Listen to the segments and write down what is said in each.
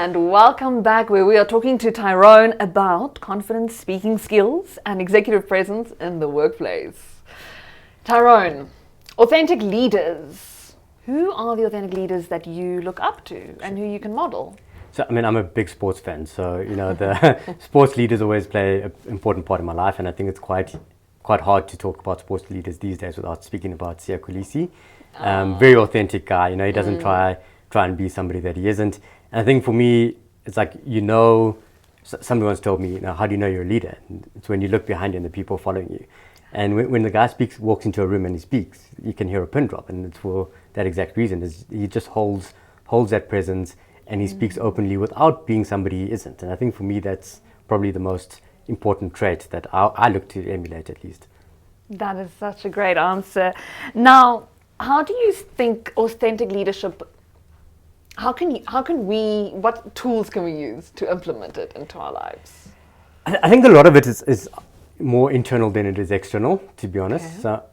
And welcome back, where we are talking to Tyrone about confident speaking skills and executive presence in the workplace. Tyrone, authentic leaders. Who are the authentic leaders that you look up to and who you can model? So, I'm a big sports fan, so, the sports leaders always play an important part in my life, and I think it's quite hard to talk about sports leaders these days without speaking about Siya Kolisi. Very authentic guy, he doesn't try and be somebody that he isn't. And I think for me, it's like, somebody once told me, how do you know you're a leader? And it's when you look behind you and the people following you. And when the guy walks into a room and he speaks, you can hear a pin drop, and it's for that exact reason. He just holds that presence, and he speaks openly without being somebody he isn't. And I think for me, that's probably the most important trait that I look to emulate, at least. That is such a great answer. Now, how do you think authentic leadership, what tools can we use to implement it into our lives? I think a lot of it is more internal than it is external, to be honest. Okay. So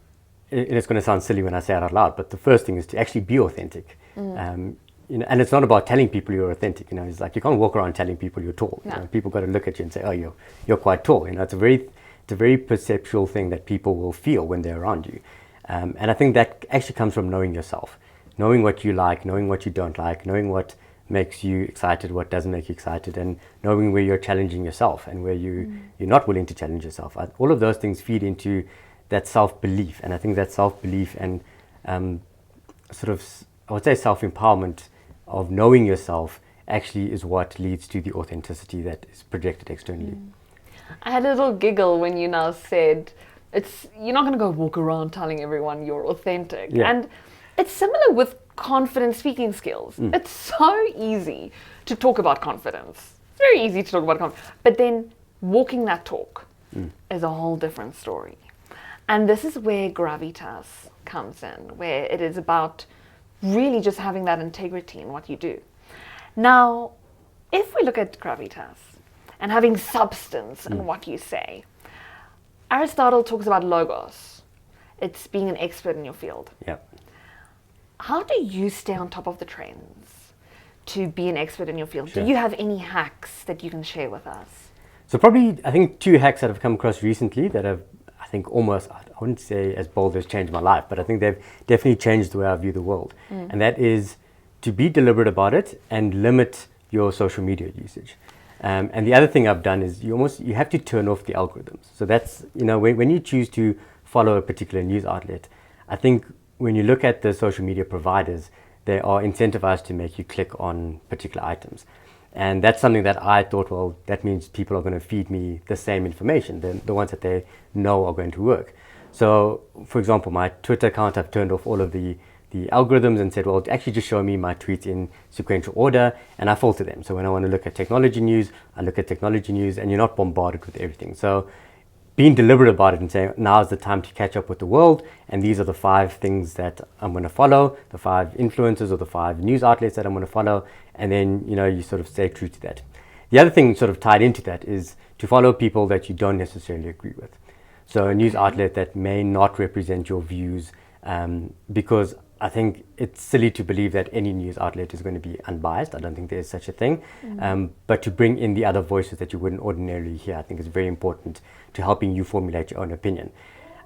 it's going to sound silly when I say it out loud, but the first thing is to actually be authentic. And it's not about telling people you're authentic. It's like you can't walk around telling people you're tall. No. People got to look at you and say, "Oh, you're quite tall." It's a very perceptual thing that people will feel when they're around you. And I think that actually comes from knowing yourself, knowing what you like, knowing what you don't like, knowing what makes you excited, what doesn't make you excited, and knowing where you're challenging yourself and where you're not willing to challenge yourself. All of those things feed into that self-belief, and I think that self-belief and I would say self-empowerment of knowing yourself actually is what leads to the authenticity that is projected externally. I had a little giggle when you now said you're not going to go walk around telling everyone you're authentic. Yeah. And it's similar with confident speaking skills. It's so easy to talk about confidence. It's very easy to talk about confidence. But then walking that talk is a whole different story. And this is where gravitas comes in, where it is about really just having that integrity in what you do. Now, if we look at gravitas and having substance in what you say, Aristotle talks about logos. It's being an expert in your field. Yep. How do you stay on top of the trends to be an expert in your field? Sure. Do you have any hacks that you can share with us? So probably, I think 2 hacks that have come across recently that have, I think, almost, I wouldn't say as bold as changed my life, but I think they've definitely changed the way I view the world. And that is to be deliberate about it and limit your social media usage. And the other thing I've done is you have to turn off the algorithms. So that's, when you choose to follow a particular news outlet, I think when you look at the social media providers, they are incentivized to make you click on particular items. And that's something that I thought, well, that means people are going to feed me the same information, the ones that they know are going to work. So, for example, my Twitter account, I've turned off all of the algorithms and said, well, actually just show me my tweets in sequential order, and I filter them. So when I want to look at technology news, I look at technology news, and you're not bombarded with everything. So being deliberate about it and saying, now is the time to catch up with the world, and these are the 5 things that I'm going to follow, the 5 influencers or the 5 news outlets that I'm going to follow, and then, you sort of stay true to that. The other thing sort of tied into that is to follow people that you don't necessarily agree with. So a news outlet that may not represent your views, because I think it's silly to believe that any news outlet is going to be unbiased. I don't think there's such a thing. But to bring in the other voices that you wouldn't ordinarily hear, I think is very important to helping you formulate your own opinion.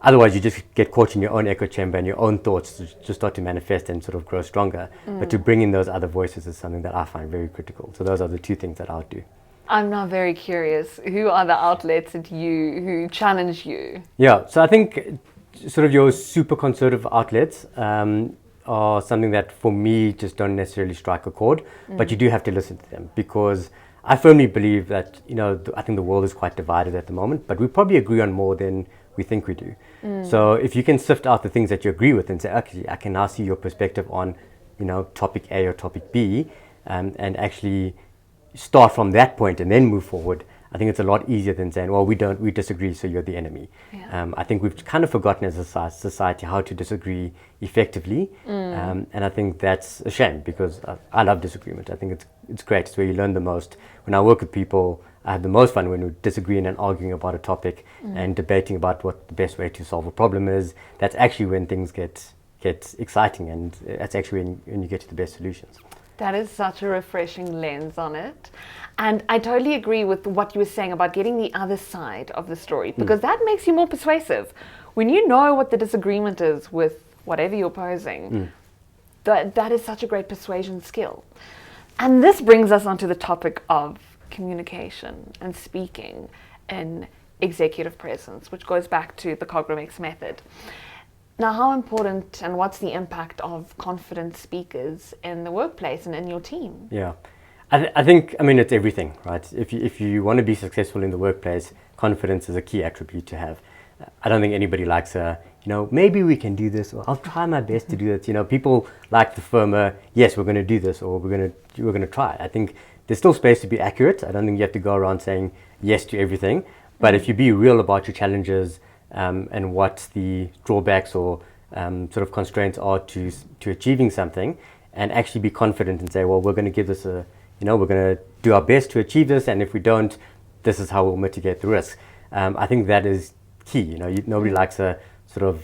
Otherwise, you just get caught in your own echo chamber and your own thoughts just start to manifest and sort of grow stronger. But to bring in those other voices is something that I find very critical. So those are the 2 things that I would do. I'm now very curious. Who are the outlets who challenge you? Yeah, so I think sort of your super conservative outlets are something that for me just don't necessarily strike a chord, but you do have to listen to them, because I firmly believe that, I think the world is quite divided at the moment, but we probably agree on more than we think we do. So if you can sift out the things that you agree with and say, okay, I can now see your perspective on, topic A or topic B, and actually start from that point and then move forward, I think it's a lot easier than saying, well, we disagree, so you're the enemy. Yeah. I think we've kind of forgotten as a society how to disagree effectively. And I think that's a shame, because I love disagreement. I think it's great. It's where you learn the most. When I work with people, I have the most fun when we're disagreeing and arguing about a topic and debating about what the best way to solve a problem is. That's actually when things get exciting, and that's actually when you get to the best solutions. That is such a refreshing lens on it. And I totally agree with what you were saying about getting the other side of the story, because that makes you more persuasive. When you know what the disagreement is with whatever you're posing, that is such a great persuasion skill. And this brings us onto the topic of communication and speaking in executive presence, which goes back to the Cogramix method. Now, how important and what's the impact of confident speakers in the workplace and in your team? Yeah, I think, it's everything, right? If you want to be successful in the workplace, confidence is a key attribute to have. I don't think anybody likes maybe we can do this, or I'll try my best to do it. People like the firmer, yes, we're going to do this, or we're going to try. I think there's still space to be accurate. I don't think you have to go around saying yes to everything. But if you be real about your challenges, and what the drawbacks or sort of constraints are to achieving something, and actually be confident and say, well, we're going to give this we're going to do our best to achieve this, and if we don't, this is how we'll mitigate the risk. I think that is key. Nobody likes a sort of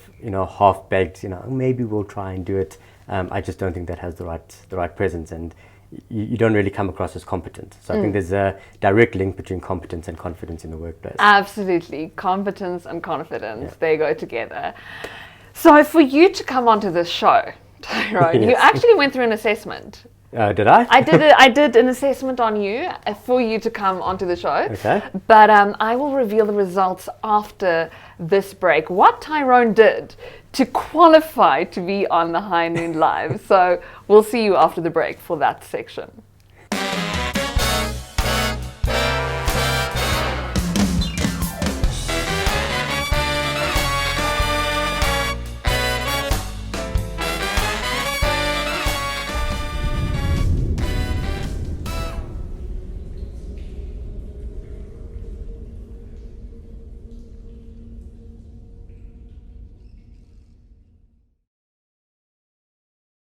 half-baked, maybe we'll try and do it. I just don't think that has the right presence, and you don't really come across as competent. So I think there's a direct link between competence and confidence in the workplace. Absolutely. Competence and confidence, they go together. So for you to come onto this show, Tyrone, you actually went through an assessment. Did I? I did an assessment on you for you to come onto the show. Okay. But I will reveal the results after this break. What Tyrone did to qualify to be on the High Noon Live. So we'll see you after the break for that section.